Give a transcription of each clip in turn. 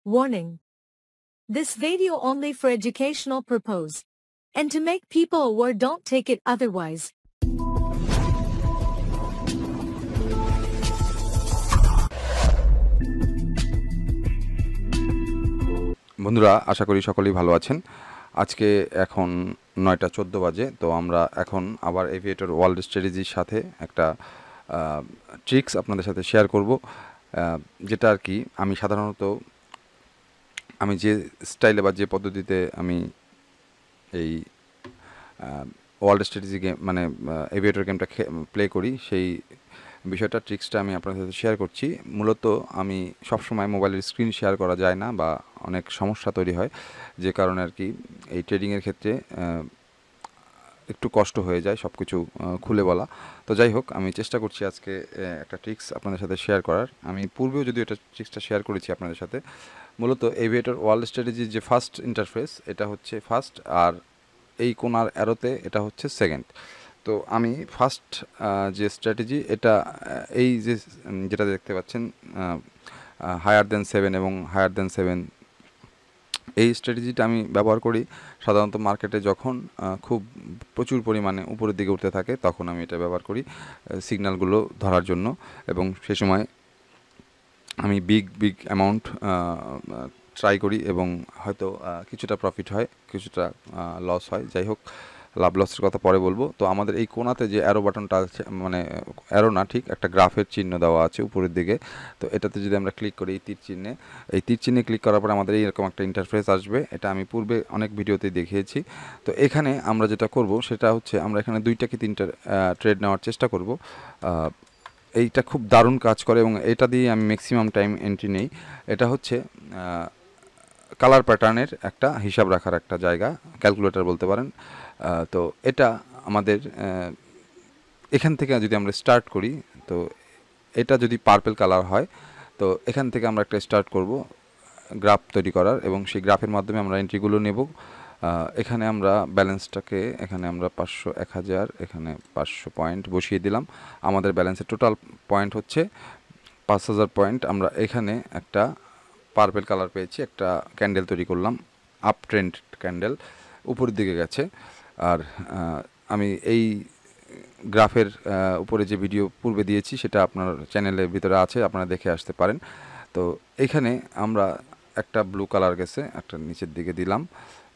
Warning. This video only for educational purpose. And to make people aware, don't take it otherwise. বন্ধুরা আশা করি সকলেই ভালো আছেন। আজকে এখন 9টা 14 বাজে। তো আমরা এখন আবার এভিয়েটর ওয়ার্ল্ড স্ট্র্যাটেজির সাথে একটা ট্রিক্স আপনাদের সাথে শেয়ার করব, যেটা আর কি আমি সাধারণত আমি যে স্টাইলে বা যে পদ্ধতিতে আমি এই ওয়ার্ল্ড স্ট্র্যাটেজি গেম মানে এভিয়েটর গেমটা প্লে করি, সেই বিষয়টা ট্রিক্সটা আমি আপনাদের সাথে শেয়ার করছি। মূলত আমি সবসময় মোবাইলের স্ক্রিন শেয়ার করা যায় না বা অনেক সমস্যা তৈরি হয়, যে কারণে আর কি এই ট্রেডিংয়ের ক্ষেত্রে একটু কষ্ট হয়ে যায় সব কিছু খুলে বলা। তো যাই হোক, আমি চেষ্টা করছি আজকে একটা ট্রিক্স আপনাদের সাথে শেয়ার করার। আমি পূর্বেও যদি এটা ট্রিক্সটা শেয়ার করেছি আপনাদের সাথে। মূলত এভিয়েটর ওয়ার্ল্ড স্ট্র্যাটেজির যে ফার্স্ট ইন্টারফেস, এটা হচ্ছে ফার্স্ট, আর এই কোণার অ্যারোতে এটা হচ্ছে সেকেন্ড। তো আমি ফার্স্ট যে স্ট্র্যাটেজি, এটা এই যে যেটা দেখতে পাচ্ছেন হায়ার দেন 7 এবং হায়ার দেন 7, এই স্ট্র্যাটেজিটা আমি ব্যবহার করি সাধারণত মার্কেটে যখন খুব প্রচুর পরিমাণে উপরের দিকে উঠতে থাকে, তখন আমি এটা ব্যবহার করি সিগন্যালগুলো ধরার জন্য। এবং সে সময় আমি বিগ অ্যামাউন্ট ট্রাই করি এবং হয়তো কিছুটা প্রফিট হয়, কিছুটা লস হয়। যাই হোক, লাভ লসের কথা পরে বলবো। তো আমাদের এই কোণাতে যে অ্যারো বাটনটা আছে, মানে অ্যারো না, ঠিক একটা গ্রাফের চিহ্ন দেওয়া আছে উপরের দিকে। তো এটাতে যদি আমরা ক্লিক করি এই তীর চিহ্নে ক্লিক করার পরে আমাদের এইরকম একটা ইন্টারফেস আসবে। এটা আমি পূর্বে অনেক ভিডিওতে দেখিয়েছি। তো এখানে আমরা যেটা করব সেটা হচ্ছে আমরা এখানে 2টা কি 3টা ট্রেড নেওয়ার চেষ্টা করব। এইটা খুব দারুণ কাজ করে এবং এটা দিয়ে আমি ম্যাক্সিমাম টাইম এন্ট্রি নেই। এটা হচ্ছে কালার প্যাটার্নের একটা হিসাব রাখার একটা জায়গা, ক্যালকুলেটর বলতে পারেন। তো এটা আমাদের এখান থেকে যদি আমরা স্টার্ট করি, তো এটা যদি পার্পল কালার হয়, তো এখান থেকে আমরা একটা স্টার্ট করব গ্রাফ তৈরি করার, এবং সেই গ্রাফের মাধ্যমে আমরা এন্ট্রিগুলো নেব। এখানে আমরা ব্যালেন্সটাকে এখানে আমরা 500, 1000, এখানে 500 পয়েন্ট বসিয়ে দিলাম। আমাদের ব্যালেন্সের টোটাল পয়েন্ট হচ্ছে 5000 পয়েন্ট। আমরা এখানে একটা পার্পল কালার পেয়েছি, একটা ক্যান্ডেল তৈরি করলাম, আপ ট্রেন্ড ক্যান্ডেল, উপরের দিকে গেছে। আর আমি এই গ্রাফের উপরে যে ভিডিও পূর্বে দিয়েছি সেটা আপনার চ্যানেলের ভিতরে আছে, আপনারা দেখে আসতে পারেন। তো এখানে আমরা একটা ব্লু কালার গেছে, একটা নিচের দিকে দিলাম,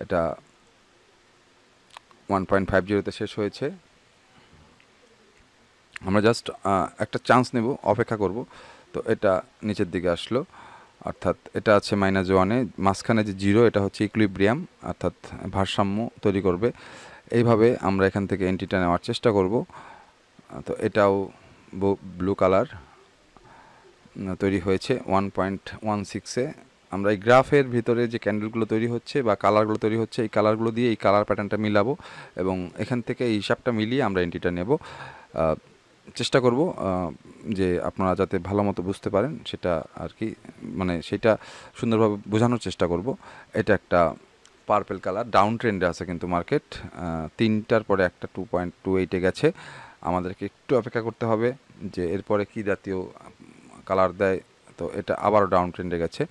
এটা 1.50-তে শেষ হয়েছে। আমরা জাস্ট একটা চান্স নেব, অপেক্ষা করব। তো এটা নিচের দিকে আসলো, অর্থাৎ এটা আছে -1-এ, মাঝখানে যে 0 এটা হচ্ছে ইকুইলিব্রিয়াম, অর্থাৎ ভারসাম্য তৈরি করবে। এইভাবে আমরা এখান থেকে এন্ট্রিটা নেওয়ার চেষ্টা করব। তো এটাও ব্লু কালার তৈরি হয়েছে 1.16-এ। আমরা এই গ্রাফের ভিতরে যে ক্যান্ডেলগুলো তৈরি হচ্ছে বা কালারগুলো তৈরি হচ্ছে, এই কালারগুলো দিয়ে এই কালার প্যাটার্নটা মিলাবো এবং এখান থেকে এই হিসাবটা মিলিয়ে আমরা এন্ট্রিটা নেব। চেষ্টা করব যে আপনারা যাতে ভালো মতো বুঝতে পারেন, সেটা আর কি, মানে সেটা সুন্দরভাবে বোঝানোর চেষ্টা করব। এটা একটা পার্পল কালার, ডাউন ট্রেন্ডে আছে কিন্তু মার্কেট, 3টার পরে একটা 2.28-এ গেছে। আমাদেরকে একটু অপেক্ষা করতে হবে যে এরপরে কি জাতীয় কালার দেয়। তো এটা আবারও ডাউন ট্রেন্ডে গেছে।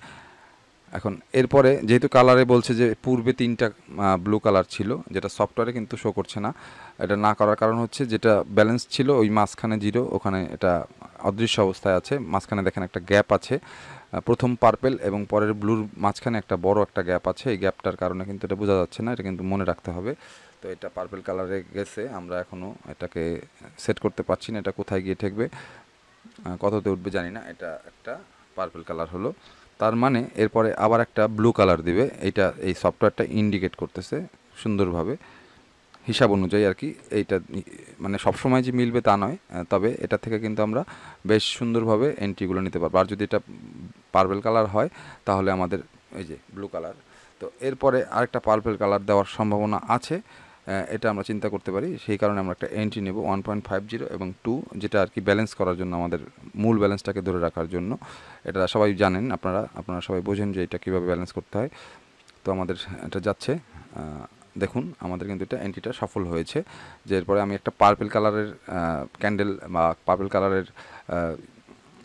এখন এরপরে যেহেতু কালারে বলছে যে পূর্বে 3টা ব্লু কালার ছিল, যেটা সফটওয়্যারে কিন্তু শো করছে না। এটা না করার কারণ হচ্ছে যেটা ব্যালেন্স ছিল ওই মাঝখানে 0, ওখানে এটা অদৃশ্য অবস্থায় আছে। মাঝখানে দেখেন একটা গ্যাপ আছে, প্রথম পার্পেল এবং পরের ব্লুর মাঝখানে একটা বড় একটা গ্যাপ আছে। এই গ্যাপটার কারণে কিন্তু এটা বোঝা যাচ্ছে না, এটা কিন্তু মনে রাখতে হবে। তো এটা পার্পেল কালারে গেছে, আমরা এখনও এটাকে সেট করতে পারছি না, এটা কোথায় গিয়ে ঠেকবে, কততে উঠবে জানি না। এটা একটা পার্পল কালার হলো, তার মানে এরপরে আবার একটা ব্লু কালার দিবে। এইটা এই সফটওয়্যারটা ইন্ডিকেট করতেছে সুন্দরভাবে হিসাব অনুযায়ী আর কি। এইটা মানে সবসময় যে মিলবে তা নয়, তবে এটা থেকে কিন্তু আমরা বেশ সুন্দরভাবে এন্ট্রিগুলো নিতে পারবো। আর যদি এটা পার্পল কালার হয় তাহলে আমাদের এই যে ব্লু কালার, তো এরপরে আরেকটা পার্পল কালার দেওয়ার সম্ভাবনা আছে, এটা আমরা চিন্তা করতে পারি। সেই কারণে আমরা একটা এন্ট্রি নেব 1.50 এবং 2, যেটা আর কি ব্যালেন্স করার জন্য, আমাদের মূল ব্যালেন্সটাকে ধরে রাখার জন্য। এটা সবাই জানেন, আপনারা সবাই বোঝেন যে এটা কীভাবে ব্যালেন্স করতে হয়। তো আমাদের এটা যাচ্ছে, দেখুন আমাদের কিন্তু এটা এন্ট্রিটা সফল হয়েছে। যে এরপরে আমি একটা পার্পল কালারের ক্যান্ডেল বা পার্পল কালারের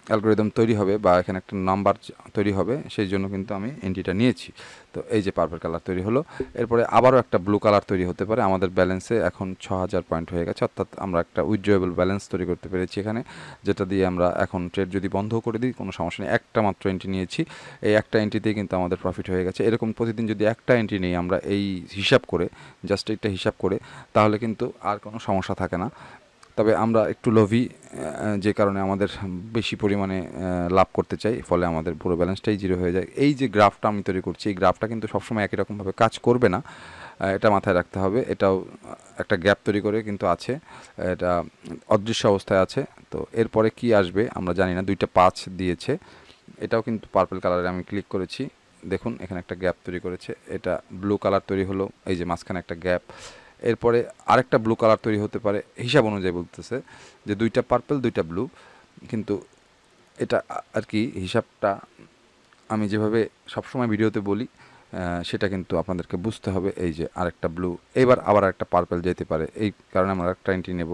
অ্যালগোরিদম তৈরি হবে বা এখানে একটা নাম্বার তৈরি হবে, সেই জন্য কিন্তু আমি এন্ট্রিটা নিয়েছি। তো এই যে পার্পল কালার তৈরি হলো, এরপরে আবারও একটা ব্লু কালার তৈরি হতে পারে। আমাদের ব্যালেন্সে এখন 6000 পয়েন্ট হয়ে গেছে, অর্থাৎ আমরা একটা উইথড্রয়েবল ব্যালেন্স তৈরি করতে পেরেছি এখানে, যেটা দিয়ে আমরা এখন ট্রেড যদি বন্ধ করে দিই কোনো সমস্যা নেই। একটা মাত্র এন্ট্রি নিয়েছি, এই একটা এন্ট্রিতেই কিন্তু আমাদের প্রফিট হয়ে গেছে। এরকম প্রতিদিন যদি একটা এন্ট্রি নিই আমরা এই হিসাব করে, জাস্ট একটা হিসাব করে, তাহলে কিন্তু আর কোনো সমস্যা থাকে না। তবে আমরা একটু লোভী, যে কারণে আমাদের বেশি পরিমাণে লাভ করতে চাই, ফলে আমাদের পুরো ব্যালেন্সটাই জিরো হয়ে যায়। এই যে গ্রাফটা আমি তৈরি করছি, এই গ্রাফটা কিন্তু সবসময় একই রকমভাবে কাজ করবে না, এটা মাথায় রাখতে হবে। এটাও একটা গ্যাপ তৈরি করে কিন্তু আছে, এটা অদৃশ্য অবস্থায় আছে। তো এরপরে কি আসবে আমরা জানি না। 2টা 5 দিয়েছে, এটাও কিন্তু পার্পল কালারে আমি ক্লিক করেছি, দেখুন এখানে একটা গ্যাপ তৈরি করেছে, এটা ব্লু কালার তৈরি হলো, এই যে মাঝখানে একটা গ্যাপ। এরপরে আরেকটা ব্লু কালার তৈরি হতে পারে, হিসাব অনুযায়ী বলতেছে যে 2টা পার্পল 2টা ব্লু, কিন্তু এটা আর কি হিসাবটা আমি যেভাবে সবসময় ভিডিওতে বলি সেটা কিন্তু আপনাদেরকে বুঝতে হবে। এই যে আরেকটা ব্লু, এবার আবার একটা পার্পল যেতে পারে, এই কারণে আমরা একটা এন্ট্রি নেব,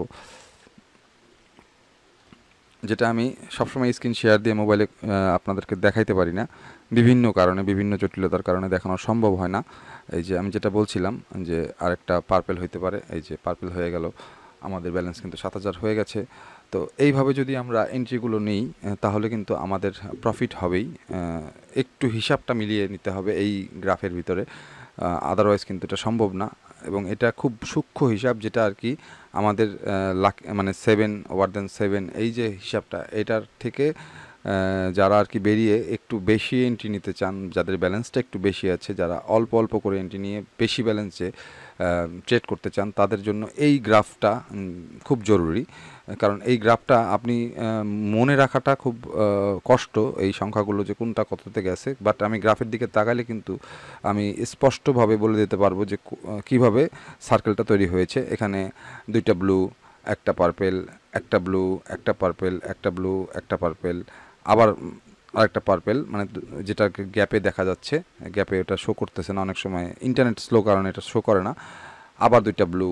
যেটা আমি সবসময় স্ক্রিন শেয়ার দিয়ে মোবাইলে আপনাদেরকে দেখাইতে পারি না, বিভিন্ন কারণে, বিভিন্ন জটিলতার কারণে দেখানো সম্ভব হয় না। এই যে আমি যেটা বলছিলাম যে আরেকটা পার্পেল হইতে পারে, এই যে পার্পেল হয়ে গেল, আমাদের ব্যালেন্স কিন্তু 7000 হয়ে গেছে। তো এইভাবে যদি আমরা এন্ট্রিগুলো নিই তাহলে কিন্তু আমাদের প্রফিট হবেই। একটু হিসাবটা মিলিয়ে নিতে হবে এই গ্রাফের ভিতরে, আদারওয়াইজ কিন্তু এটা সম্ভব না। এবং এটা খুব সূক্ষ্ম হিসাব, যেটা আর কি আমাদের লাক মানে 7 এই যে হিসাবটা, এটার থেকে যারা আর কি বেরিয়ে একটু বেশি এন্ট্রি নিতে চান, যাদের ব্যালেন্সটা একটু বেশি আছে, যারা অল্প অল্প করে এন্ট্রি নিয়ে বেশি ব্যালেন্সে ট্রেড করতে চান, তাদের জন্য এই গ্রাফটা খুব জরুরি। কারণ এই গ্রাফটা আপনি মনে রাখাটা খুব কষ্ট, এই সংখ্যাগুলো যে কোনটা কততে গেছে, বাট আমি গ্রাফের দিকে তাকালে কিন্তু আমি স্পষ্টভাবে বলে দিতে পারবো যে কীভাবে সার্কেলটা তৈরি হয়েছে। এখানে 2টা ব্লু, একটা পার্পেল, একটা ব্লু, একটা পার্পেল, একটা ব্লু, একটা পার্পেল, আবার আরেকটা পার্পেল, মানে যেটা গ্যাপে দেখা যাচ্ছে, গ্যাপে এটা শো করতেছে না, অনেক সময় ইন্টারনেট স্লো কারণে এটা শো করে না। আবার 2টা ব্লু,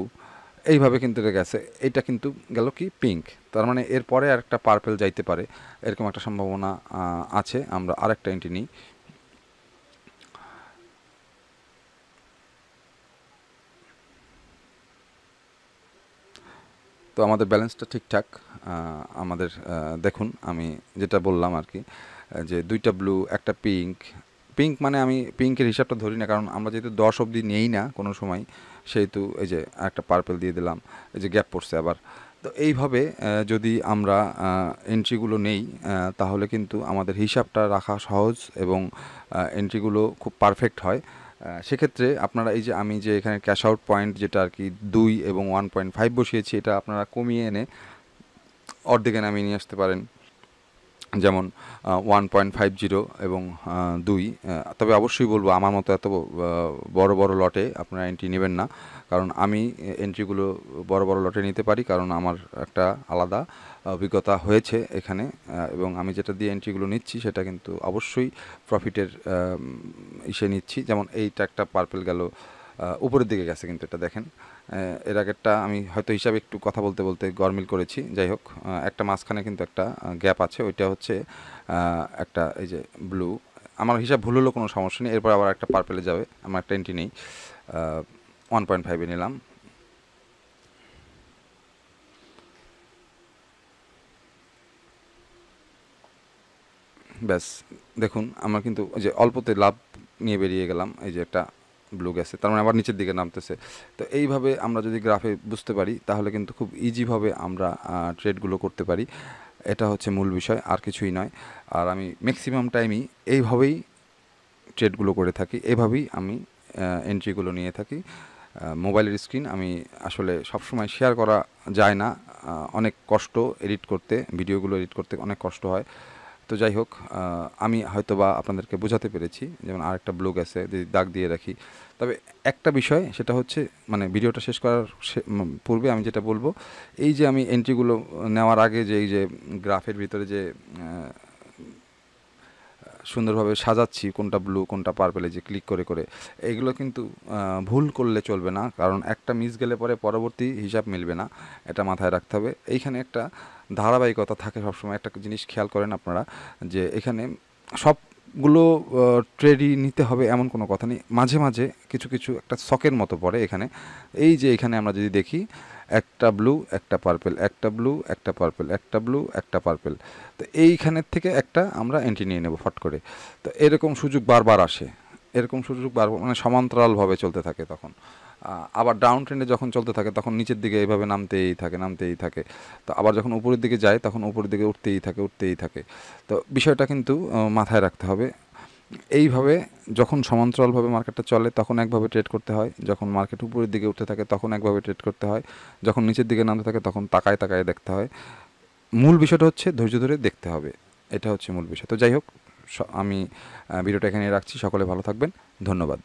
এইভাবে কিন্তু এটা গেছে। এটা কিন্তু গেল কি পিঙ্ক, তার মানে এরপরে আরেকটা পার্পেল যাইতে পারে, এরকম একটা সম্ভাবনা আছে। আমরা আরেকটা এন্ট্রি নিই, তো আমাদের ব্যালেন্সটা ঠিকঠাক। আমাদের দেখুন আমি যেটা বললাম আর কি, যে 2টা ব্লু, একটা পিঙ্ক। পিঙ্ক মানে আমি পিঙ্কের হিসাবটা ধরি না, কারণ আমরা যেহেতু 10 অবধি নেই না কোনো সময়, সেহেতু এই যে একটা পার্পেল দিয়ে দিলাম, এই যে গ্যাপ পড়ছে আবার। তো এইভাবে যদি আমরা এন্ট্রিগুলো নেই তাহলে কিন্তু আমাদের হিসাবটা রাখা সহজ এবং এন্ট্রিগুলো খুব পারফেক্ট হয়। সেক্ষেত্রে আপনারা এই যে আমি যে এখানে ক্যাশ আউট পয়েন্ট যেটা আর কি 2 এবং 1.5 বসিয়েছি, এটা আপনারা কমিয়ে এনে অর্ধেকে নামিয়ে নিয়ে আসতে পারেন, যেমন 1.50 এবং 2। তবে অবশ্যই বলবো আমার মতো এত বড় বড় লটে আপনারা এন্ট্রি নেবেন না, কারণ আমি এন্ট্রিগুলো বড় বড় লটে নিতে পারি, কারণ আমার একটা আলাদা অভিজ্ঞতা হয়েছে এখানে। এবং আমি যেটা দিয়ে এন্ট্রিগুলো নিচ্ছি সেটা কিন্তু অবশ্যই প্রফিটের ইসে নিচ্ছি। যেমন এইটা একটা পার্পেল গেল, উপরের দিকে গেছে, কিন্তু এটা দেখেন এর আগেরটা আমি হয়তো হিসাবে একটু কথা বলতে বলতে গরমিল করেছি। যাই হোক, একটা মাঝখানে কিন্তু একটা গ্যাপ আছে, ওইটা হচ্ছে একটা এই যে ব্লু। আমার হিসাব ভুল হলো কোনো সমস্যা নেই, এরপর আবার একটা পার্পেলে যাবে, আমার একটা এন্ট্রি নেই, 1.5-এ নিলাম। ব্যাস দেখুন আমরা কিন্তু ওই যে অল্পতে লাভ নিয়ে বেরিয়ে গেলাম, এই যে একটা ব্লু গেছে, তার মানে আবার নিচের দিকে নামতেছে। তো এইভাবে আমরা যদি গ্রাফে বুঝতে পারি তাহলে কিন্তু খুব ইজিভাবে আমরা ট্রেডগুলো করতে পারি। এটা হচ্ছে মূল বিষয়, আর কিছুই নয়। আর আমি ম্যাক্সিমাম টাইমই এইভাবেই ট্রেডগুলো করে থাকি, এভাবেই আমি এন্ট্রিগুলো নিয়ে থাকি। মোবাইলের স্ক্রিন আমি আসলে সবসময় শেয়ার করা যায় না, অনেক কষ্ট এডিট করতে, ভিডিওগুলো এডিট করতে অনেক কষ্ট হয়। তো যাই হোক, আমি হয়তোবা আপনাদেরকে বোঝাতে পেরেছি। যেমন আরেকটা ব্লু গেছে, যদি দাগ দিয়ে রাখি। তবে একটা বিষয়, সেটা হচ্ছে মানে ভিডিওটা শেষ করার পূর্বে আমি যেটা বলবো, এই যে আমি এন্ট্রিগুলো নেওয়ার আগে যে এই যে গ্রাফের ভিতরে যে সুন্দরভাবে সাজাচ্ছি কোনটা ব্লু কোনটা পার্পেলে যে ক্লিক করে করে, এইগুলো কিন্তু ভুল করলে চলবে না, কারণ একটা মিস গেলে পরে পরবর্তী হিসাব মিলবে না, এটা মাথায় রাখতে হবে। এইখানে একটা ধারাবাহিকতা থাকে সবসময়। একটা জিনিস খেয়াল করেন আপনারা যে এখানে সবগুলো ট্রেডই নিতে হবে এমন কোনো কথা নেই, মাঝে মাঝে কিছু কিছু একটা শখের মতো পড়ে এখানে। এই যে এখানে আমরা যদি দেখি একটা ব্লু একটা পার্পেল, একটা ব্লু একটা পার্পেল, একটা ব্লু একটা পার্পেল, তো এইখানের থেকে একটা আমরা এন্ট্রি নিয়ে নেব ফট করে। তো এরকম সুযোগ বারবার আসে, এরকম সুযোগ বারবার মানে সমান্তরালভাবে চলতে থাকে তখন। আবার ডাউন ট্রেন্ডে যখন চলতে থাকে তখন নিচের দিকে এইভাবে নামতেই থাকে। তো আবার যখন উপরের দিকে যায় তখন উপরের দিকে উঠতেই থাকে। তো বিষয়টা কিন্তু মাথায় রাখতে হবে। এইভাবে যখন সমান্তরালভাবে মার্কেটটা চলে তখন একভাবে ট্রেড করতে হয়, যখন মার্কেট উপরের দিকে উঠতে থাকে তখন একভাবে ট্রেড করতে হয়, যখন নিচের দিকে নামতে থাকে তখন তাকায় দেখতে হয়। মূল বিষয়টা হচ্ছে ধৈর্য ধরে দেখতে হবে, এটা হচ্ছে মূল বিষয়। তো যাই হোক, আমি ভিডিওটা এখানে রাখছি। সকলে ভালো থাকবেন, ধন্যবাদ।